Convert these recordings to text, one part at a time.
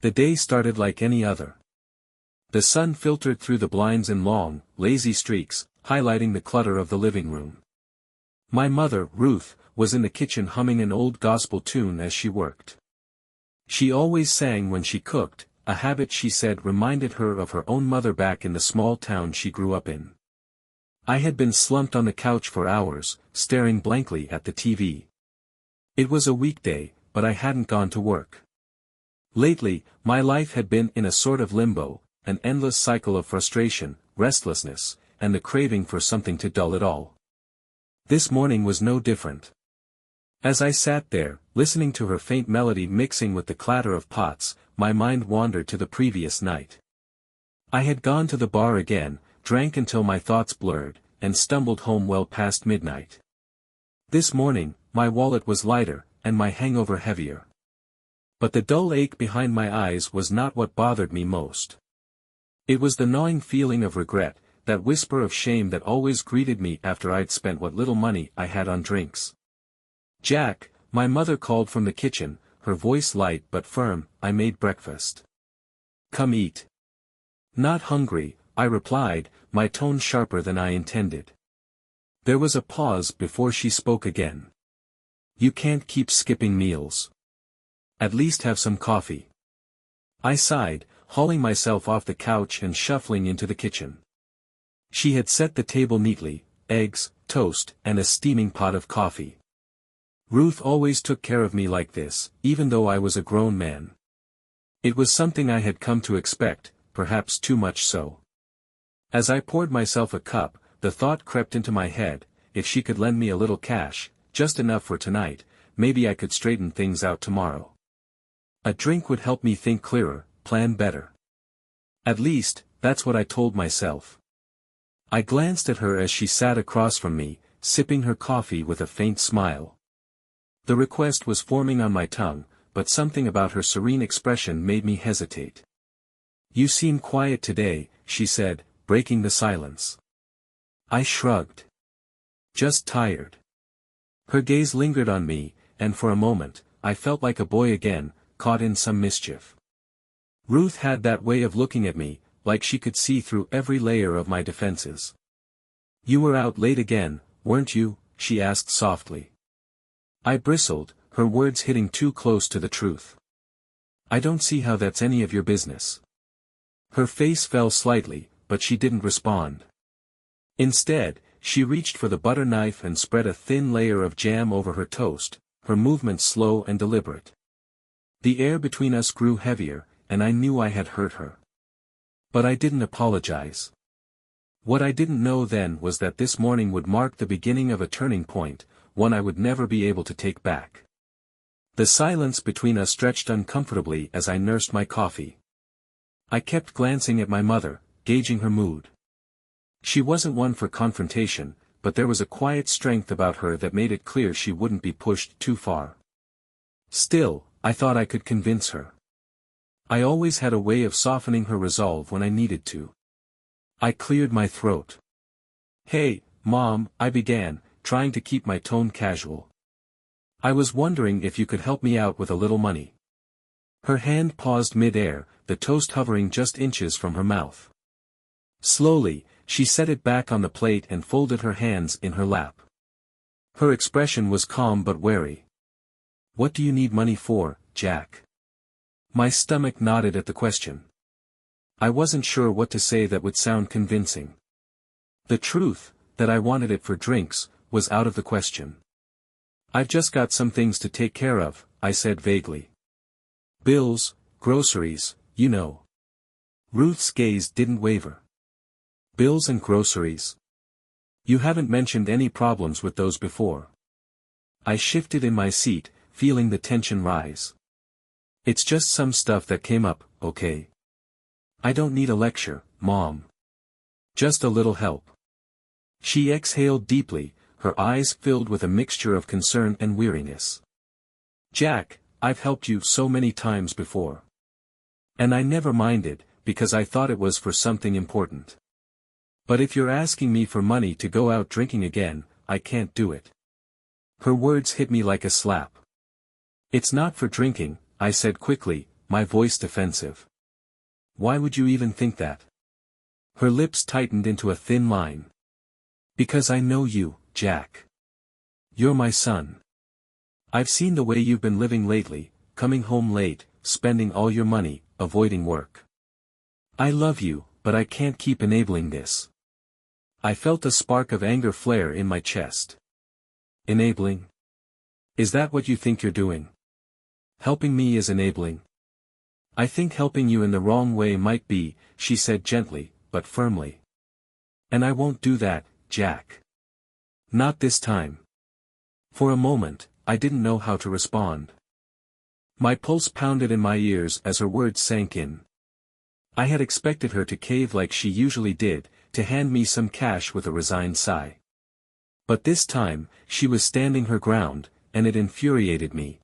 The day started like any other. The sun filtered through the blinds in long, lazy streaks, highlighting the clutter of the living room. My mother, Ruth, was in the kitchen humming an old gospel tune as she worked. She always sang when she cooked, a habit she said reminded her of her own mother back in the small town she grew up in. I had been slumped on the couch for hours, staring blankly at the TV. It was a weekday, but I hadn't gone to work. Lately, my life had been in a sort of limbo, an endless cycle of frustration, restlessness, and the craving for something to dull it all. This morning was no different. As I sat there, listening to her faint melody mixing with the clatter of pots, my mind wandered to the previous night. I had gone to the bar again, drank until my thoughts blurred, and stumbled home well past midnight. This morning, my wallet was lighter, and my hangover heavier. But the dull ache behind my eyes was not what bothered me most. It was the gnawing feeling of regret, that whisper of shame that always greeted me after I'd spent what little money I had on drinks. "Jack," my mother called from the kitchen, her voice light but firm. "I made breakfast. Come eat." "Not hungry," I replied, my tone sharper than I intended. There was a pause before she spoke again. "You can't keep skipping meals. At least have some coffee." I sighed, hauling myself off the couch and shuffling into the kitchen. She had set the table neatly, eggs, toast, and a steaming pot of coffee. Ruth always took care of me like this, even though I was a grown man. It was something I had come to expect, perhaps too much so. As I poured myself a cup, the thought crept into my head, if she could lend me a little cash, just enough for tonight, maybe I could straighten things out tomorrow. A drink would help me think clearer, plan better. At least, that's what I told myself. I glanced at her as she sat across from me, sipping her coffee with a faint smile. The request was forming on my tongue, but something about her serene expression made me hesitate. "You seem quiet today," she said, breaking the silence. I shrugged. "Just tired." Her gaze lingered on me, and for a moment, I felt like a boy again, caught in some mischief. Ruth had that way of looking at me, like she could see through every layer of my defenses. "You were out late again, weren't you?" she asked softly. I bristled, her words hitting too close to the truth. "I don't see how that's any of your business." Her face fell slightly, but she didn't respond. Instead, she reached for the butter knife and spread a thin layer of jam over her toast, her movements slow and deliberate. The air between us grew heavier, and I knew I had hurt her. But I didn't apologize. What I didn't know then was that this morning would mark the beginning of a turning point, one I would never be able to take back. The silence between us stretched uncomfortably as I nursed my coffee. I kept glancing at my mother, gauging her mood. She wasn't one for confrontation, but there was a quiet strength about her that made it clear she wouldn't be pushed too far. Still, I thought I could convince her. I always had a way of softening her resolve when I needed to. I cleared my throat. "Hey, Mom," I began, trying to keep my tone casual. "I was wondering if you could help me out with a little money." Her hand paused mid-air, the toast hovering just inches from her mouth. Slowly, she set it back on the plate and folded her hands in her lap. Her expression was calm but wary. "What do you need money for, Jack?" My stomach nodded at the question. I wasn't sure what to say that would sound convincing. The truth, that I wanted it for drinks, was out of the question. "I've just got some things to take care of," I said vaguely. "Bills, groceries, you know." Ruth's gaze didn't waver. "Bills and groceries? You haven't mentioned any problems with those before." I shifted in my seat, feeling the tension rise. "It's just some stuff that came up, okay? I don't need a lecture, Mom. Just a little help." She exhaled deeply, her eyes filled with a mixture of concern and weariness. "Jack, I've helped you so many times before. And I never minded, because I thought it was for something important. But if you're asking me for money to go out drinking again, I can't do it." Her words hit me like a slap. "It's not for drinking," I said quickly, my voice defensive. Why would you even think that? Her lips tightened into a thin line. Because I know you, Jack. You're my son. I've seen the way you've been living lately, coming home late, spending all your money, avoiding work. I love you, but I can't keep enabling this. I felt a spark of anger flare in my chest. Enabling? Is that what you think you're doing? Helping me is enabling? I think helping you in the wrong way might be, she said gently, but firmly. And I won't do that, Jack. Not this time. For a moment, I didn't know how to respond. My pulse pounded in my ears as her words sank in. I had expected her to cave like she usually did, to hand me some cash with a resigned sigh. But this time, she was standing her ground, and it infuriated me.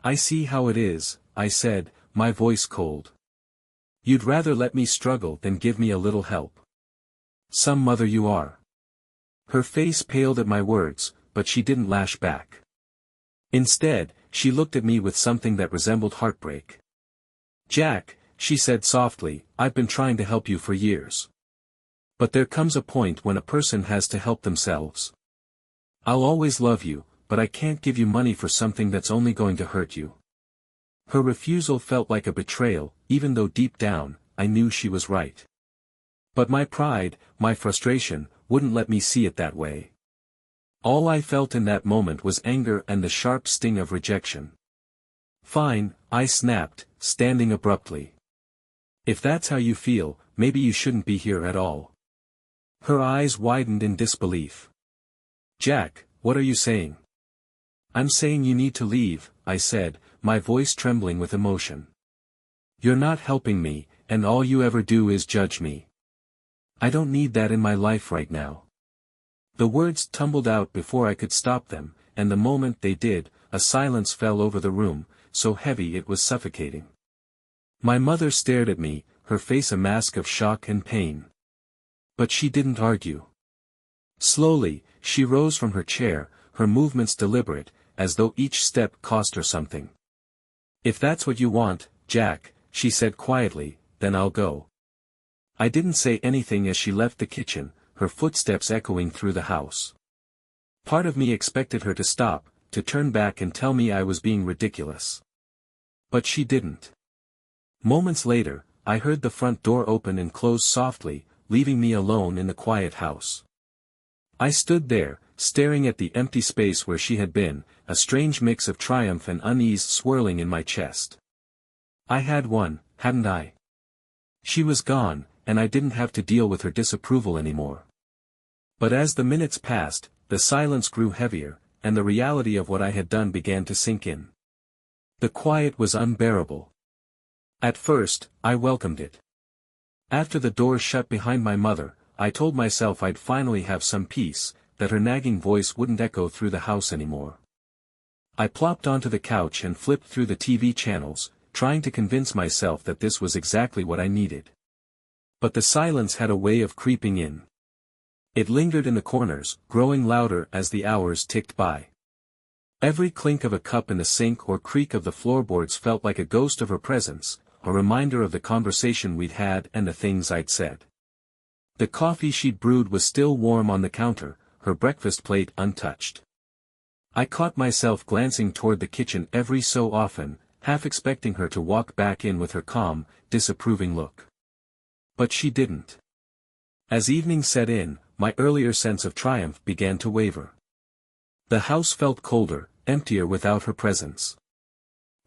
I see how it is, I said, my voice cold. You'd rather let me struggle than give me a little help. Some mother you are. Her face paled at my words, but she didn't lash back. Instead, she looked at me with something that resembled heartbreak. Jack, she said softly, I've been trying to help you for years. But there comes a point when a person has to help themselves. I'll always love you, but I can't give you money for something that's only going to hurt you. Her refusal felt like a betrayal, even though deep down, I knew she was right. But my pride, my frustration, wouldn't let me see it that way. All I felt in that moment was anger and the sharp sting of rejection. Fine, I snapped, standing abruptly. If that's how you feel, maybe you shouldn't be here at all. Her eyes widened in disbelief. Jack, what are you saying? I'm saying you need to leave, I said, my voice trembling with emotion. You're not helping me, and all you ever do is judge me. I don't need that in my life right now. The words tumbled out before I could stop them, and the moment they did, a silence fell over the room, so heavy it was suffocating. My mother stared at me, her face a mask of shock and pain. But she didn't argue. Slowly, she rose from her chair, her movements deliberate, as though each step cost her something. If that's what you want, Jack, she said quietly, then I'll go. I didn't say anything as she left the kitchen, her footsteps echoing through the house. Part of me expected her to stop, to turn back and tell me I was being ridiculous. But she didn't. Moments later, I heard the front door open and close softly, leaving me alone in the quiet house. I stood there, staring at the empty space where she had been, a strange mix of triumph and unease swirling in my chest. I had won, hadn't I? She was gone, and I didn't have to deal with her disapproval anymore. But as the minutes passed, the silence grew heavier, and the reality of what I had done began to sink in. The quiet was unbearable. At first, I welcomed it. After the door shut behind my mother, I told myself I'd finally have some peace, that her nagging voice wouldn't echo through the house anymore. I plopped onto the couch and flipped through the TV channels, trying to convince myself that this was exactly what I needed. But the silence had a way of creeping in. It lingered in the corners, growing louder as the hours ticked by. Every clink of a cup in the sink or creak of the floorboards felt like a ghost of her presence, a reminder of the conversation we'd had and the things I'd said. The coffee she'd brewed was still warm on the counter, her breakfast plate untouched. I caught myself glancing toward the kitchen every so often, half expecting her to walk back in with her calm, disapproving look. But she didn't. As evening set in, my earlier sense of triumph began to waver. The house felt colder, emptier without her presence.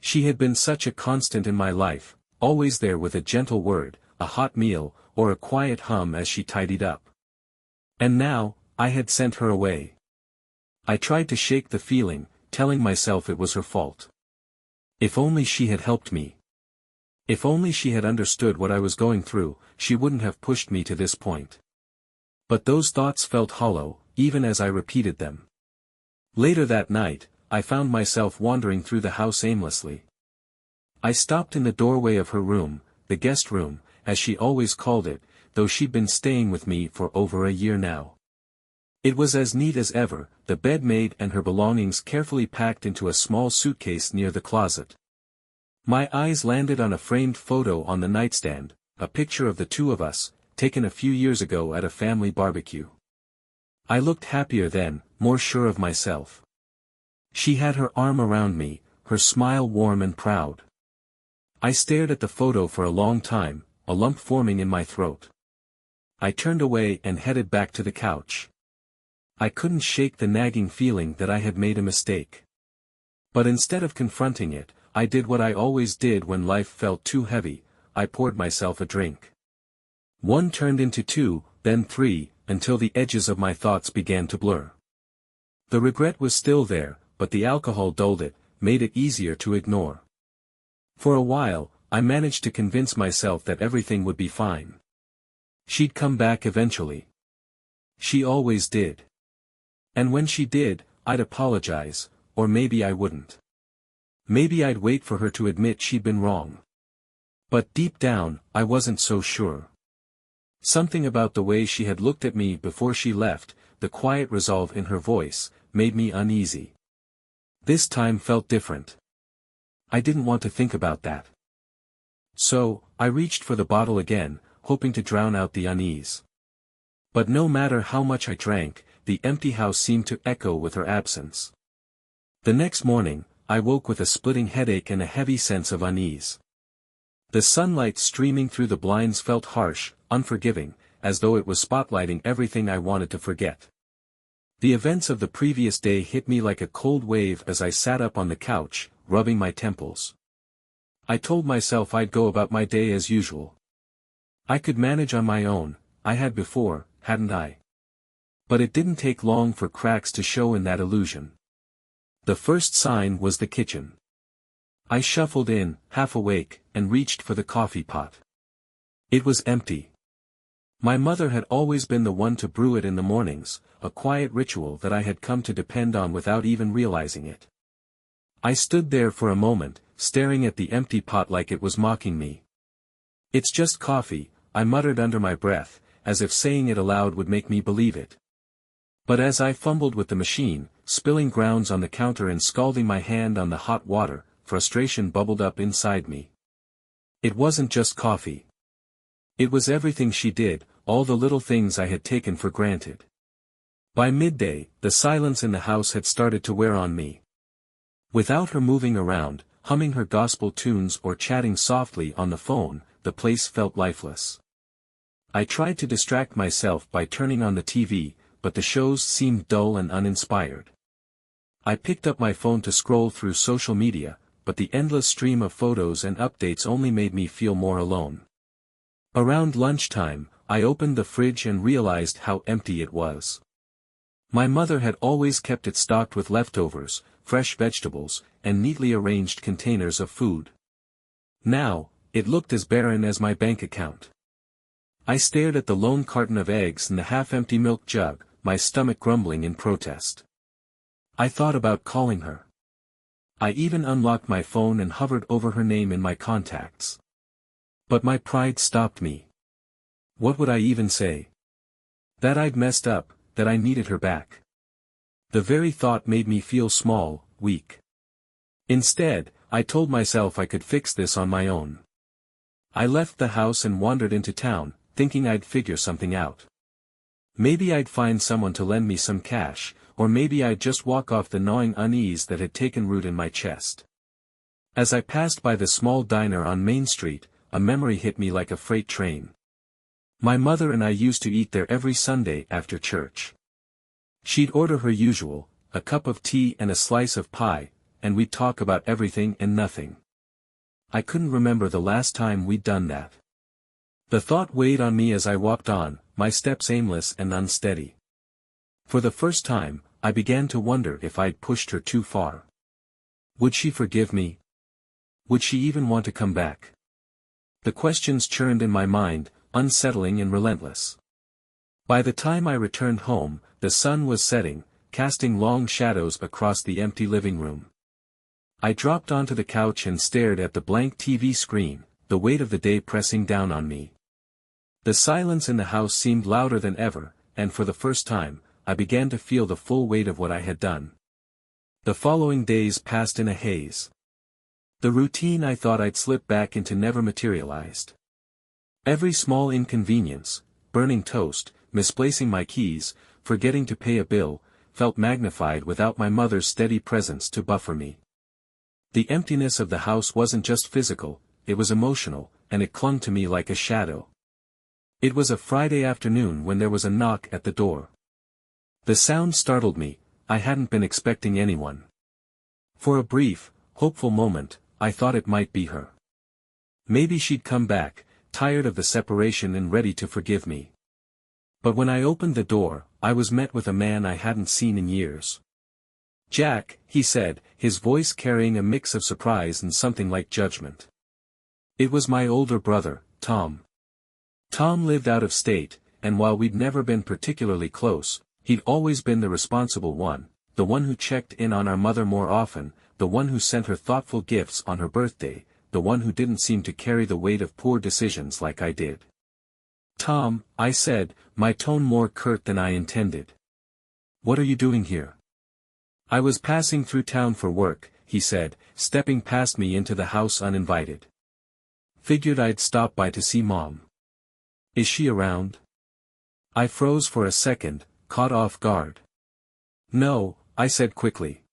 She had been such a constant in my life, always there with a gentle word, a hot meal, or a quiet hum as she tidied up. And now, I had sent her away. I tried to shake the feeling, telling myself it was her fault. If only she had helped me. If only she had understood what I was going through, she wouldn't have pushed me to this point. But those thoughts felt hollow, even as I repeated them. Later that night, I found myself wandering through the house aimlessly. I stopped in the doorway of her room, the guest room, as she always called it, though she'd been staying with me for over a year now. It was as neat as ever, the bed made and her belongings carefully packed into a small suitcase near the closet. My eyes landed on a framed photo on the nightstand, a picture of the two of us, taken a few years ago at a family barbecue. I looked happier then, more sure of myself. She had her arm around me, her smile warm and proud. I stared at the photo for a long time, a lump forming in my throat. I turned away and headed back to the couch. I couldn't shake the nagging feeling that I had made a mistake. But instead of confronting it, I did what I always did when life felt too heavy, I poured myself a drink. One turned into two, then three, until the edges of my thoughts began to blur. The regret was still there, but the alcohol dulled it, made it easier to ignore. For a while, I managed to convince myself that everything would be fine. She'd come back eventually. She always did. And when she did, I'd apologize, or maybe I wouldn't. Maybe I'd wait for her to admit she'd been wrong. But deep down, I wasn't so sure. Something about the way she had looked at me before she left, the quiet resolve in her voice, made me uneasy. This time felt different. I didn't want to think about that. So, I reached for the bottle again, hoping to drown out the unease. But no matter how much I drank, the empty house seemed to echo with her absence. The next morning, I woke with a splitting headache and a heavy sense of unease. The sunlight streaming through the blinds felt harsh, unforgiving, as though it was spotlighting everything I wanted to forget. The events of the previous day hit me like a cold wave as I sat up on the couch, rubbing my temples. I told myself I'd go about my day as usual. I could manage on my own, I had before, hadn't I? But it didn't take long for cracks to show in that illusion. The first sign was the kitchen. I shuffled in, half awake, and reached for the coffee pot. It was empty. My mother had always been the one to brew it in the mornings, a quiet ritual that I had come to depend on without even realizing it. I stood there for a moment, staring at the empty pot like it was mocking me. "It's just coffee," I muttered under my breath, as if saying it aloud would make me believe it. But as I fumbled with the machine, spilling grounds on the counter and scalding my hand on the hot water, frustration bubbled up inside me. It wasn't just coffee. It was everything she did, all the little things I had taken for granted. By midday, the silence in the house had started to wear on me. Without her moving around, humming her gospel tunes or chatting softly on the phone, the place felt lifeless. I tried to distract myself by turning on the TV, but the shows seemed dull and uninspired. I picked up my phone to scroll through social media, but the endless stream of photos and updates only made me feel more alone. Around lunchtime, I opened the fridge and realized how empty it was. My mother had always kept it stocked with leftovers, fresh vegetables, and neatly arranged containers of food. Now, it looked as barren as my bank account. I stared at the lone carton of eggs and the half-empty milk jug, my stomach grumbling in protest. I thought about calling her. I even unlocked my phone and hovered over her name in my contacts. But my pride stopped me. What would I even say? That I'd messed up, that I needed her back. The very thought made me feel small, weak. Instead, I told myself I could fix this on my own. I left the house and wandered into town, thinking I'd figure something out. Maybe I'd find someone to lend me some cash, or maybe I'd just walk off the gnawing unease that had taken root in my chest. As I passed by the small diner on Main Street, a memory hit me like a freight train. My mother and I used to eat there every Sunday after church. She'd order her usual, a cup of tea and a slice of pie, and we'd talk about everything and nothing. I couldn't remember the last time we'd done that. The thought weighed on me as I walked on, my steps aimless and unsteady. For the first time, I began to wonder if I'd pushed her too far. Would she forgive me? Would she even want to come back? The questions churned in my mind, unsettling and relentless. By the time I returned home, the sun was setting, casting long shadows across the empty living room. I dropped onto the couch and stared at the blank TV screen, the weight of the day pressing down on me. The silence in the house seemed louder than ever, and for the first time, I began to feel the full weight of what I had done. The following days passed in a haze. The routine I thought I'd slip back into never materialized. Every small inconvenience, burning toast, misplacing my keys, forgetting to pay a bill, felt magnified without my mother's steady presence to buffer me. The emptiness of the house wasn't just physical, it was emotional, and it clung to me like a shadow. It was a Friday afternoon when there was a knock at the door. The sound startled me, I hadn't been expecting anyone. For a brief, hopeful moment, I thought it might be her. Maybe she'd come back, tired of the separation and ready to forgive me. But when I opened the door, I was met with a man I hadn't seen in years. "Jack," he said, his voice carrying a mix of surprise and something like judgment. It was my older brother, Tom. Tom lived out of state, and while we'd never been particularly close, he'd always been the responsible one, the one who checked in on our mother more often, the one who sent her thoughtful gifts on her birthday, the one who didn't seem to carry the weight of poor decisions like I did. "Tom," I said, my tone more curt than I intended. "What are you doing here?" "I was passing through town for work," he said, stepping past me into the house uninvited. "Figured I'd stop by to see Mom. Is she around?" I froze for a second, caught off guard. "No," I said quickly.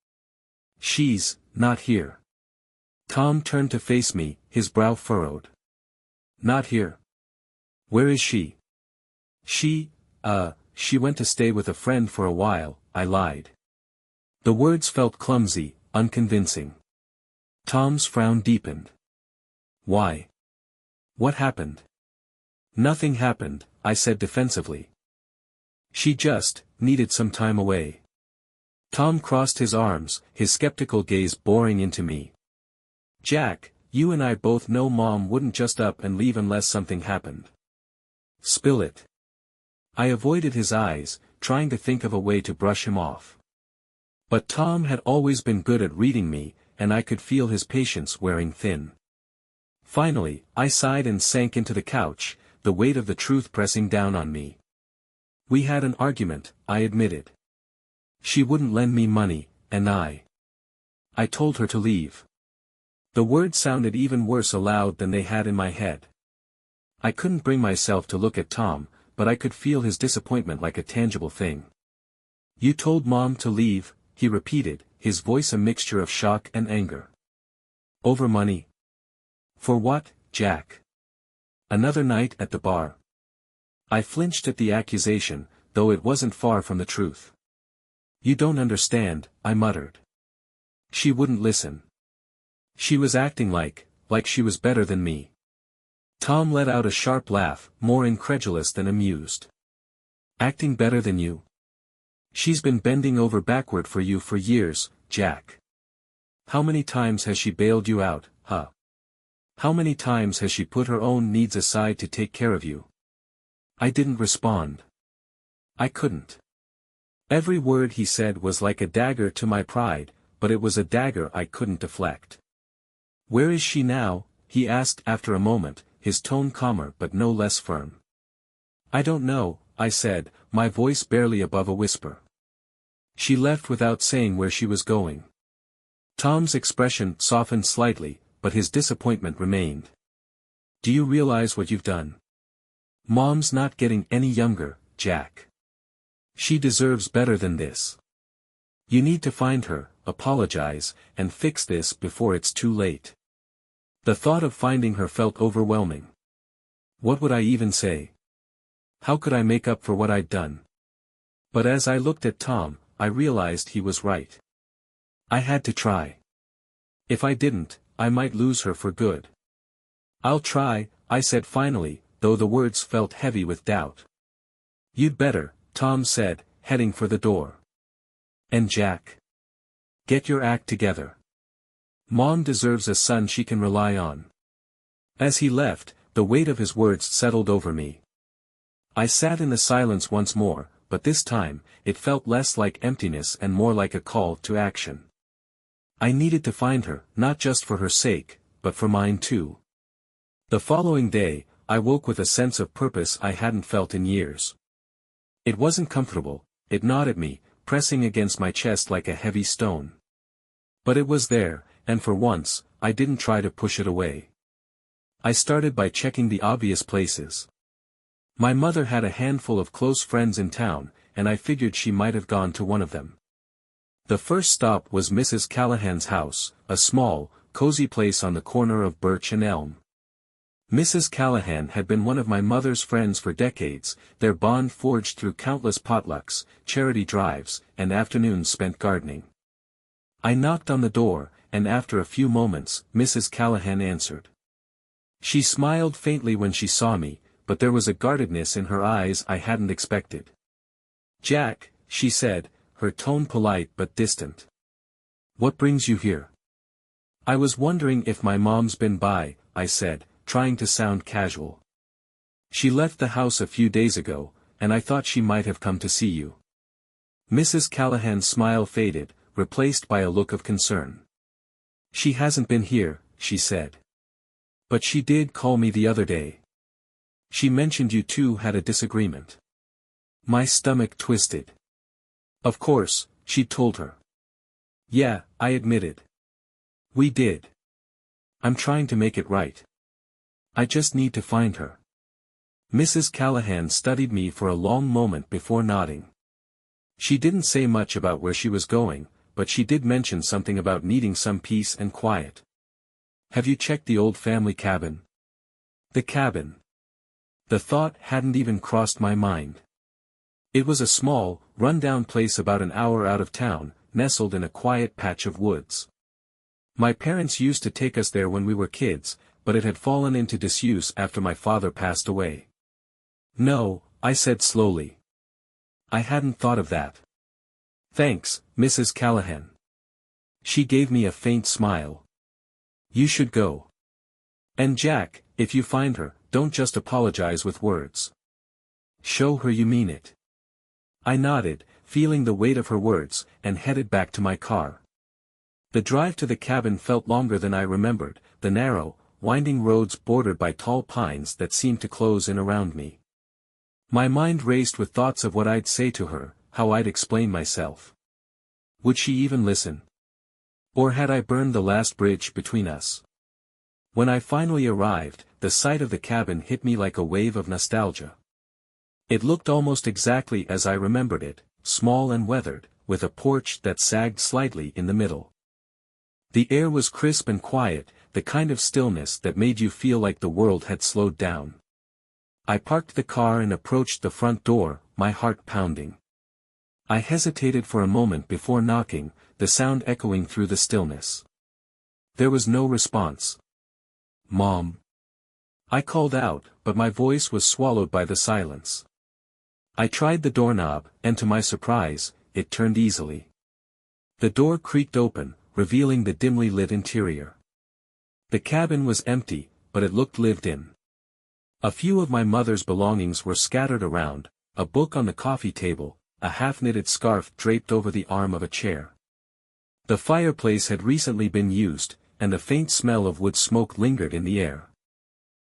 "She's not here." Tom turned to face me, his brow furrowed. "Not here? Where is she?" She went to stay with a friend for a while," I lied. The words felt clumsy, unconvincing. Tom's frown deepened. "Why? What happened?" "Nothing happened," I said defensively. "She just needed some time away." Tom crossed his arms, his skeptical gaze boring into me. "Jack, you and I both know Mom wouldn't just up and leave unless something happened. Spill it." I avoided his eyes, trying to think of a way to brush him off. But Tom had always been good at reading me, and I could feel his patience wearing thin. Finally, I sighed and sank into the couch, the weight of the truth pressing down on me. "We had an argument," I admitted. "She wouldn't lend me money, and I told her to leave." The words sounded even worse aloud than they had in my head. I couldn't bring myself to look at Tom, but I could feel his disappointment like a tangible thing. "You told Mom to leave," he repeated, his voice a mixture of shock and anger. "Over money? For what, Jack? Another night at the bar?" I flinched at the accusation, though it wasn't far from the truth. "You don't understand," I muttered. "She wouldn't listen. She was acting like she was better than me." Tom let out a sharp laugh, more incredulous than amused. "Acting better than you? She's been bending over backward for you for years, Jack. How many times has she bailed you out, huh? How many times has she put her own needs aside to take care of you?" I didn't respond. I couldn't. Every word he said was like a dagger to my pride, but it was a dagger I couldn't deflect. "Where is she now?" he asked after a moment, his tone calmer but no less firm. "I don't know," I said, my voice barely above a whisper. "She left without saying where she was going." Tom's expression softened slightly, but his disappointment remained. "Do you realize what you've done? Mom's not getting any younger, Jack. She deserves better than this. You need to find her, apologize, and fix this before it's too late." The thought of finding her felt overwhelming. What would I even say? How could I make up for what I'd done? But as I looked at Tom, I realized he was right. I had to try. If I didn't, I might lose her for good. "I'll try," I said finally, though the words felt heavy with doubt. "You'd better," Tom said, heading for the door. "And Jack? Get your act together. Mom deserves a son she can rely on." As he left, the weight of his words settled over me. I sat in the silence once more, but this time, it felt less like emptiness and more like a call to action. I needed to find her, not just for her sake, but for mine too. The following day, I woke with a sense of purpose I hadn't felt in years. It wasn't comfortable, it gnawed at me, pressing against my chest like a heavy stone. But it was there, and for once, I didn't try to push it away. I started by checking the obvious places. My mother had a handful of close friends in town, and I figured she might have gone to one of them. The first stop was Mrs. Callahan's house, a small, cozy place on the corner of Birch and Elm. Mrs. Callahan had been one of my mother's friends for decades, their bond forged through countless potlucks, charity drives, and afternoons spent gardening. I knocked on the door, and after a few moments, Mrs. Callahan answered. She smiled faintly when she saw me, but there was a guardedness in her eyes I hadn't expected. "Jack," she said, her tone polite but distant. "What brings you here?" "I was wondering if my mom's been by," I said, trying to sound casual. "She left the house a few days ago, and I thought she might have come to see you." Mrs. Callahan's smile faded, replaced by a look of concern. "She hasn't been here," she said. "But she did call me the other day. She mentioned you two had a disagreement." My stomach twisted. "Of course," she told her. "Yeah," I admitted. "We did. I'm trying to make it right. I just need to find her." Mrs. Callahan studied me for a long moment before nodding. She didn't say much about where she was going, but she did mention something about needing some peace and quiet. "Have you checked the old family cabin?" The cabin. The thought hadn't even crossed my mind. It was a small, run-down place about an hour out of town, nestled in a quiet patch of woods. My parents used to take us there when we were kids, but it had fallen into disuse after my father passed away. "No," I said slowly. "I hadn't thought of that." "Thanks, Mrs. Callahan." She gave me a faint smile. "You should go. And Jack, if you find her, don't just apologize with words. Show her you mean it." I nodded, feeling the weight of her words, and headed back to my car. The drive to the cabin felt longer than I remembered, the narrow, winding roads bordered by tall pines that seemed to close in around me. My mind raced with thoughts of what I'd say to her, how I'd explain myself. Would she even listen? Or had I burned the last bridge between us? When I finally arrived, the sight of the cabin hit me like a wave of nostalgia. It looked almost exactly as I remembered it, small and weathered, with a porch that sagged slightly in the middle. The air was crisp and quiet, the kind of stillness that made you feel like the world had slowed down. I parked the car and approached the front door, my heart pounding. I hesitated for a moment before knocking, the sound echoing through the stillness. There was no response. "Mom." I called out, but my voice was swallowed by the silence. I tried the doorknob, and to my surprise, it turned easily. The door creaked open, revealing the dimly lit interior. The cabin was empty, but it looked lived in. A few of my mother's belongings were scattered around, a book on the coffee table, a half-knitted scarf draped over the arm of a chair. The fireplace had recently been used, and a faint smell of wood smoke lingered in the air.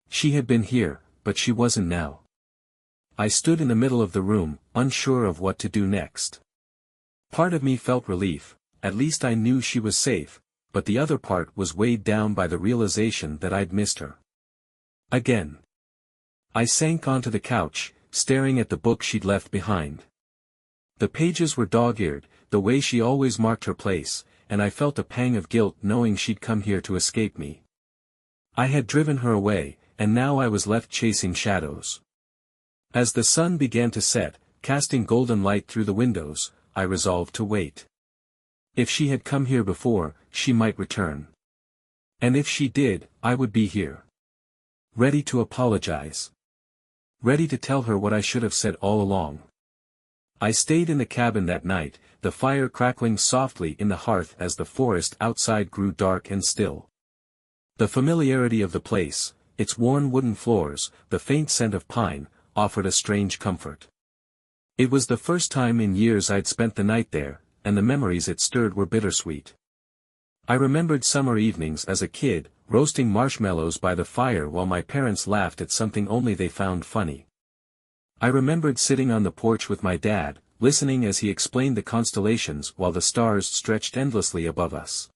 She had been here, but she wasn't now. I stood in the middle of the room, unsure of what to do next. Part of me felt relief, at least I knew she was safe, but the other part was weighed down by the realization that I'd missed her. Again. I sank onto the couch, staring at the book she'd left behind. The pages were dog-eared, the way she always marked her place, and I felt a pang of guilt knowing she'd come here to escape me. I had driven her away, and now I was left chasing shadows. As the sun began to set, casting golden light through the windows, I resolved to wait. If she had come here before, she might return. And if she did, I would be here. Ready to apologize. Ready to tell her what I should have said all along. I stayed in the cabin that night, the fire crackling softly in the hearth as the forest outside grew dark and still. The familiarity of the place, its worn wooden floors, the faint scent of pine, offered a strange comfort. It was the first time in years I'd spent the night there, and the memories it stirred were bittersweet. I remembered summer evenings as a kid, roasting marshmallows by the fire while my parents laughed at something only they found funny. I remembered sitting on the porch with my dad, listening as he explained the constellations while the stars stretched endlessly above us.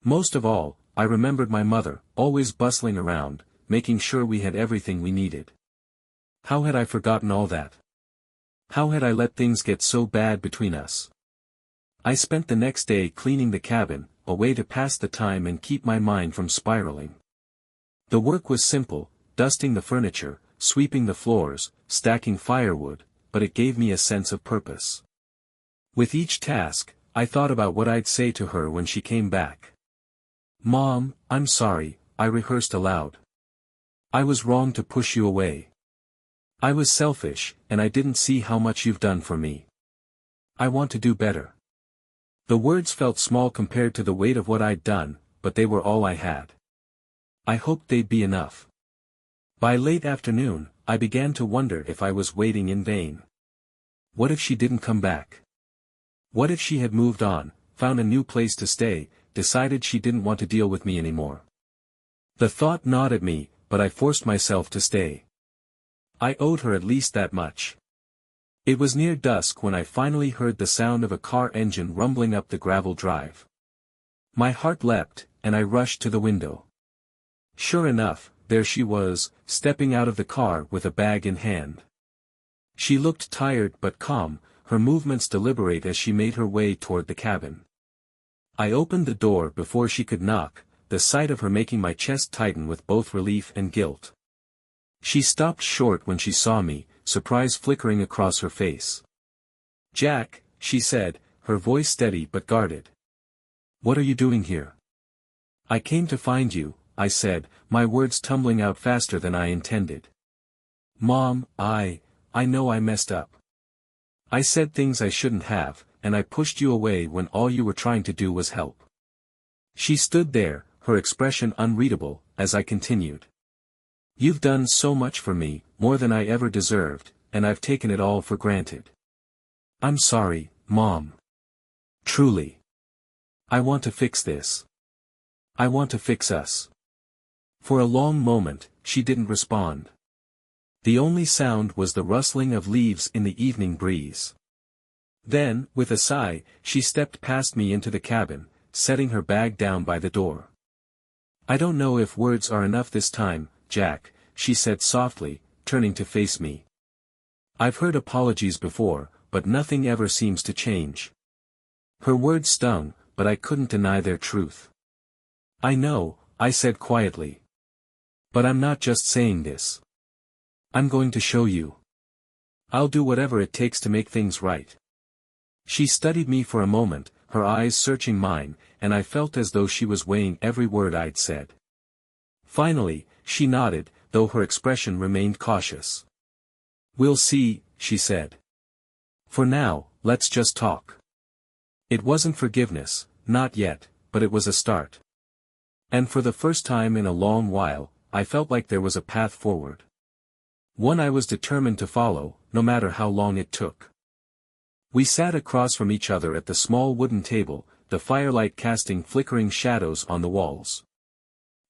Most of all, I remembered my mother, always bustling around, making sure we had everything we needed. How had I forgotten all that? How had I let things get so bad between us? I spent the next day cleaning the cabin, a way to pass the time and keep my mind from spiraling. The work was simple, dusting the furniture, sweeping the floors, stacking firewood, but it gave me a sense of purpose. With each task, I thought about what I'd say to her when she came back. "Mom, I'm sorry," I rehearsed aloud. "I was wrong to push you away. I was selfish, and I didn't see how much you've done for me. I want to do better." The words felt small compared to the weight of what I'd done, but they were all I had. I hoped they'd be enough. By late afternoon, I began to wonder if I was waiting in vain. What if she didn't come back? What if she had moved on, found a new place to stay, decided she didn't want to deal with me anymore? The thought gnawed at me, but I forced myself to stay. I owed her at least that much. It was near dusk when I finally heard the sound of a car engine rumbling up the gravel drive. My heart leapt, and I rushed to the window. Sure enough, there she was, stepping out of the car with a bag in hand. She looked tired but calm, her movements deliberate as she made her way toward the cabin. I opened the door before she could knock, the sight of her making my chest tighten with both relief and guilt. She stopped short when she saw me, surprise flickering across her face. "Jack," she said, her voice steady but guarded. "What are you doing here?" "I came to find you," I said, my words tumbling out faster than I intended. "Mom, I know I messed up. I said things I shouldn't have, and I pushed you away when all you were trying to do was help." She stood there, her expression unreadable, as I continued. "You've done so much for me, more than I ever deserved, and I've taken it all for granted. I'm sorry, Mom. Truly. I want to fix this. I want to fix us." For a long moment, she didn't respond. The only sound was the rustling of leaves in the evening breeze. Then, with a sigh, she stepped past me into the cabin, setting her bag down by the door. "I don't know if words are enough this time, Jack," she said softly, turning to face me. "I've heard apologies before, but nothing ever seems to change." Her words stung, but I couldn't deny their truth. "I know," I said quietly. "But I'm not just saying this. I'm going to show you. I'll do whatever it takes to make things right." She studied me for a moment, her eyes searching mine, and I felt as though she was weighing every word I'd said. Finally, she nodded, though her expression remained cautious. "We'll see," she said. "For now, let's just talk." It wasn't forgiveness, not yet, but it was a start. And for the first time in a long while, I felt like there was a path forward. One I was determined to follow, no matter how long it took. We sat across from each other at the small wooden table, the firelight casting flickering shadows on the walls.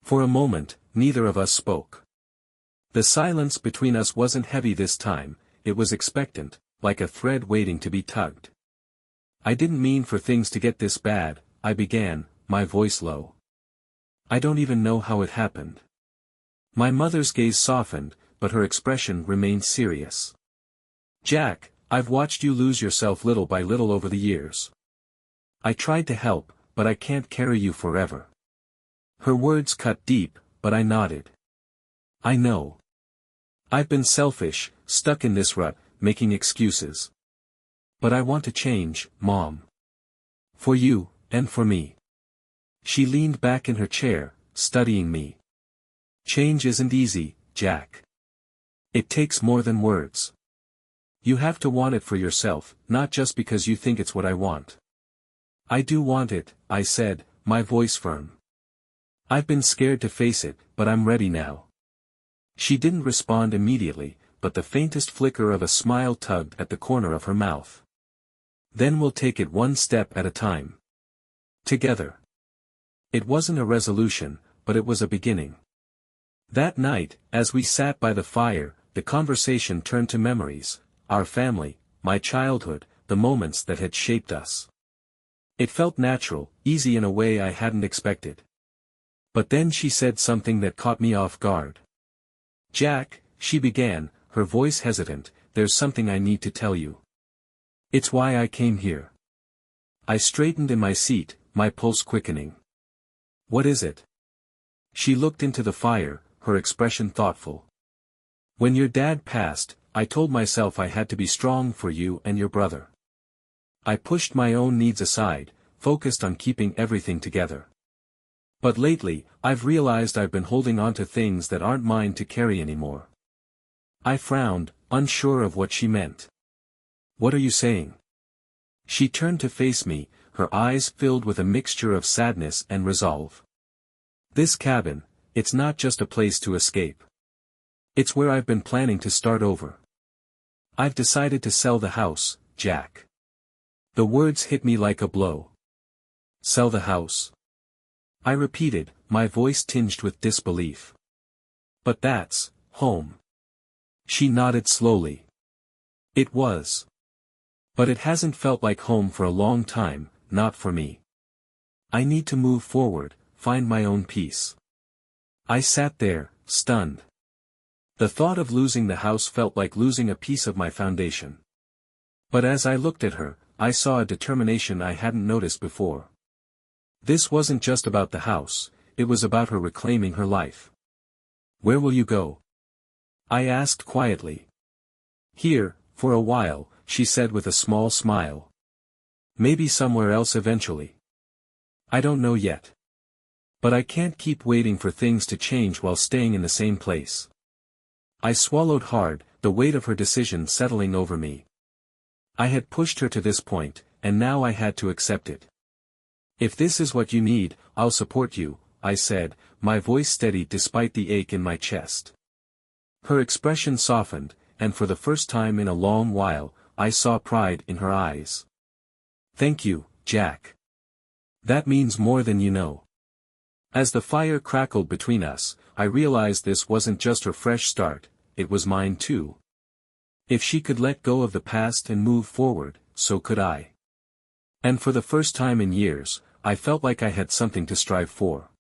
For a moment, neither of us spoke. The silence between us wasn't heavy this time, it was expectant, like a thread waiting to be tugged. "I didn't mean for things to get this bad," I began, my voice low. "I don't even know how it happened." My mother's gaze softened, but her expression remained serious. "Jack, I've watched you lose yourself little by little over the years. I tried to help, but I can't carry you forever." Her words cut deep, but I nodded. "I know. I've been selfish, stuck in this rut, making excuses. But I want to change, Mom. For you, and for me." She leaned back in her chair, studying me. "Change isn't easy, Jack. It takes more than words. You have to want it for yourself, not just because you think it's what I want." "I do want it," I said, my voice firm. "I've been scared to face it, but I'm ready now." She didn't respond immediately, but the faintest flicker of a smile tugged at the corner of her mouth. "Then we'll take it one step at a time. Together." It wasn't a resolution, but it was a beginning. That night, as we sat by the fire, the conversation turned to memories, our family, my childhood, the moments that had shaped us. It felt natural, easy in a way I hadn't expected. But then she said something that caught me off guard. "Jack," she began, her voice hesitant, "there's something I need to tell you. It's why I came here." I straightened in my seat, my pulse quickening. "What is it?" She looked into the fire, her expression thoughtful. "When your dad passed, I told myself I had to be strong for you and your brother. I pushed my own needs aside, focused on keeping everything together. But lately, I've realized I've been holding on to things that aren't mine to carry anymore." I frowned, unsure of what she meant. "What are you saying?" She turned to face me, her eyes filled with a mixture of sadness and resolve. "This cabin, it's not just a place to escape. It's where I've been planning to start over. I've decided to sell the house, Jack." The words hit me like a blow. "Sell the house?" I repeated, my voice tinged with disbelief. "But that's home." She nodded slowly. "It was. But it hasn't felt like home for a long time, not for me. I need to move forward, find my own peace." I sat there, stunned. The thought of losing the house felt like losing a piece of my foundation. But as I looked at her, I saw a determination I hadn't noticed before. This wasn't just about the house, it was about her reclaiming her life. "Where will you go?" I asked quietly. "Here, for a while," she said with a small smile. "Maybe somewhere else eventually. I don't know yet. But I can't keep waiting for things to change while staying in the same place." I swallowed hard, the weight of her decision settling over me. I had pushed her to this point, and now I had to accept it. "If this is what you need, I'll support you," I said, my voice steady despite the ache in my chest. Her expression softened, and for the first time in a long while, I saw pride in her eyes. "Thank you, Jack. That means more than you know." As the fire crackled between us, I realized this wasn't just her fresh start, it was mine too. If she could let go of the past and move forward, so could I. And for the first time in years, I felt like I had something to strive for.